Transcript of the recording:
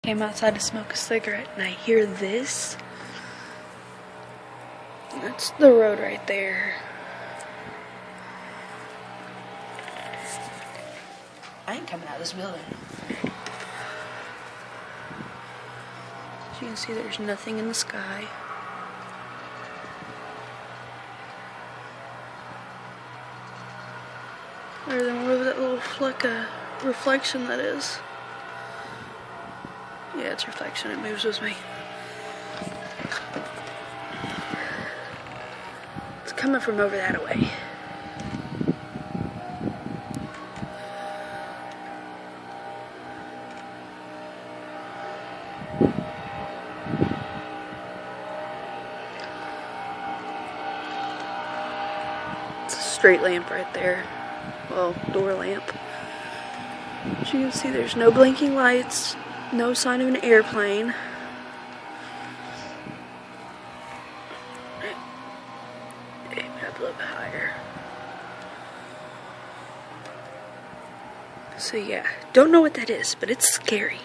Came outside to smoke a cigarette and I hear this. That's the road right there. I ain't coming out of this building. As you can see, there's nothing in the sky. Other than whatever that little fleck of reflection that is. Yeah, it's reflection. It moves with me. It's coming from over that way. It's a street lamp right there. Well, door lamp. As you can see, there's no blinking lights. No sign of an airplane. Aim it up a little bit higher. So yeah, don't know what that is, but it's scary.